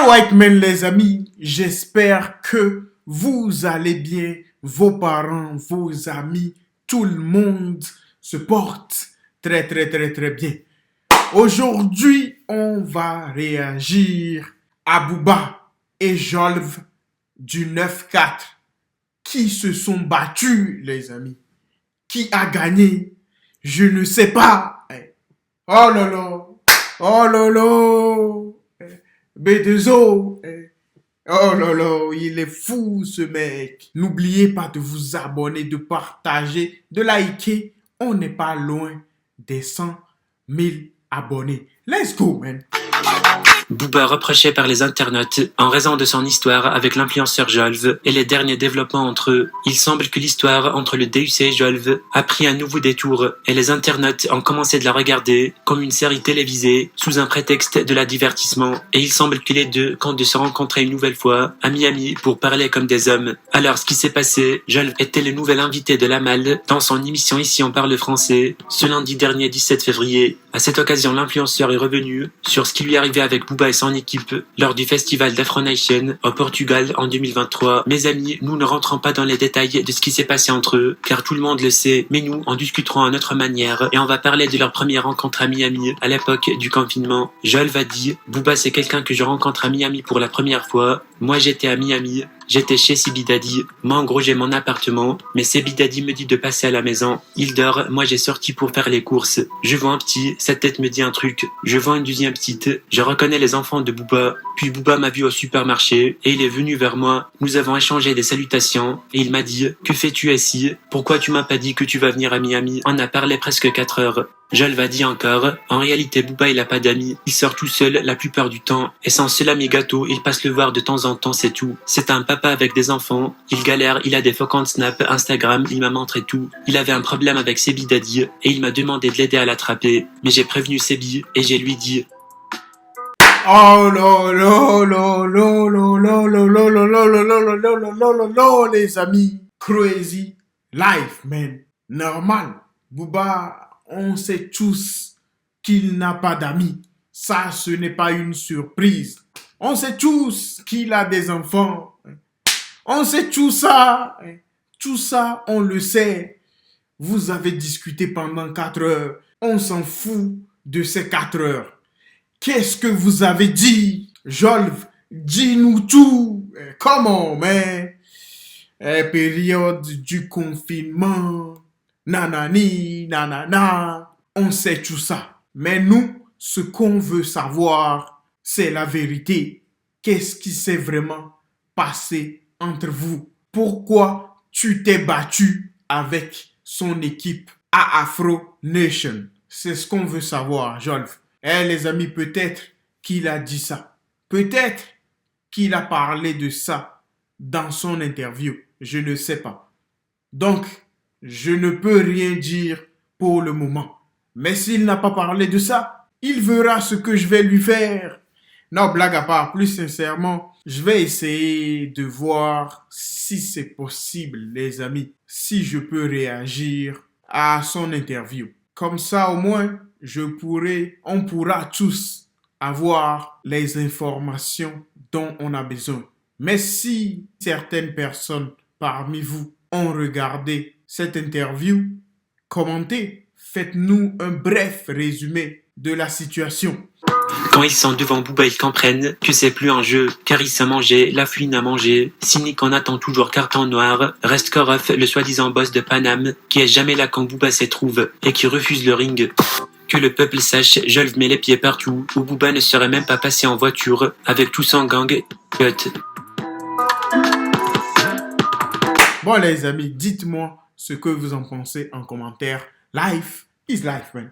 Alright, men, les amis, j'espère que vous allez bien, vos parents, vos amis, tout le monde se porte très bien. Aujourd'hui, on va réagir à Booba et Jolv du 9-4 qui se sont battus, les amis. Qui a gagné? Je ne sais pas. Oh là là, oh là là, B2O. Oh là là, il est fou ce mec. N'oubliez pas de vous abonner, de partager, de liker. On n'est pas loin des 100 000 abonnés. Let's go, man. Booba reproché par les internautes en raison de son histoire avec l'influenceur Jolv et les derniers développements entre eux. Il semble que l'histoire entre le DUC et Jolv a pris un nouveau détour et les internautes ont commencé de la regarder comme une série télévisée sous un prétexte de la divertissement. Et il semble que les deux comptent de se rencontrer une nouvelle fois à Miami pour parler comme des hommes. Alors ce qui s'est passé, Jolv était le nouvel invité de la Malle dans son émission Ici on parle français ce lundi dernier 17 février. À cette occasion, l'influenceur est revenu sur ce qui lui arrivait avec Booba et son équipe lors du festival d'Afro Nation au Portugal en 2023. Mes amis, nous ne rentrons pas dans les détails de ce qui s'est passé entre eux, car tout le monde le sait, mais nous en discuterons à notre manière et on va parler de leur première rencontre à Miami à l'époque du confinement. Jolv a dit, Booba c'est quelqu'un que je rencontre à Miami pour la première fois. Moi j'étais à Miami. J'étais chez Sebi Daddy. Moi, en gros, j'ai mon appartement. Mais Sebi Daddy me dit de passer à la maison. Il dort. Moi, j'ai sorti pour faire les courses. Je vois un petit. Sa tête me dit un truc. Je vois une deuxième petite. Je reconnais les enfants de Booba. Puis Booba m'a vu au supermarché. Et il est venu vers moi. Nous avons échangé des salutations. Et il m'a dit, que fais-tu ici? Pourquoi tu m'as pas dit que tu vas venir à Miami? On a parlé presque 4 heures. Jolv a dit encore, en réalité Booba il a pas d'amis, il sort tout seul la plupart du temps, et sans seul ami gâteau, il passe le voir de temps en temps, c'est tout. C'est un papa avec des enfants, il galère, il a des faux comptes Snap, Instagram, il m'a montré tout. Il avait un problème avec Sebi Daddy, et il m'a demandé de l'aider à l'attraper, mais j'ai prévenu Sebi, et j'ai lui dit... Oh là là là là là là là là là là là là là là là là, les amis. Crazy life, man. Normal. Booba, on sait tous qu'il n'a pas d'amis. Ça, ce n'est pas une surprise. On sait tous qu'il a des enfants. On sait tout ça. Tout ça, on le sait. Vous avez discuté pendant 4 heures. On s'en fout de ces 4 heures. Qu'est-ce que vous avez dit? Jolv, dis-nous tout. Come on, man. Période du confinement. Nanani, nanana. On sait tout ça. Mais nous, ce qu'on veut savoir, c'est la vérité. Qu'est-ce qui s'est vraiment passé entre vous? Pourquoi tu t'es battu avec son équipe à Afro Nation? C'est ce qu'on veut savoir, Jolv. Les amis, peut-être qu'il a dit ça. Peut-être qu'il a parlé de ça dans son interview. Je ne sais pas. Donc, je ne peux rien dire pour le moment. Mais s'il n'a pas parlé de ça, il verra ce que je vais lui faire. Non, blague à part, plus sincèrement, je vais essayer de voir si c'est possible, les amis, si je peux réagir à son interview. Comme ça, au moins, on pourra tous avoir les informations dont on a besoin. Mais si certaines personnes parmi vous ont regardé cette interview, commentez, faites-nous un bref résumé de la situation. Quand ils sont devant Booba, ils comprennent que c'est plus un jeu, car ils se manger, la fouine à manger. Cynique en attend toujours carton noir, reste Korof, le soi-disant boss de Paname, qui est jamais là quand Booba s'y trouve, et qui refuse le ring. Que le peuple sache, Jolv met les pieds partout, où Booba ne serait même pas passé en voiture, avec tout son gang. Cut. Bon les amis, dites-moi ce que vous en pensez en commentaire. Life is life, man.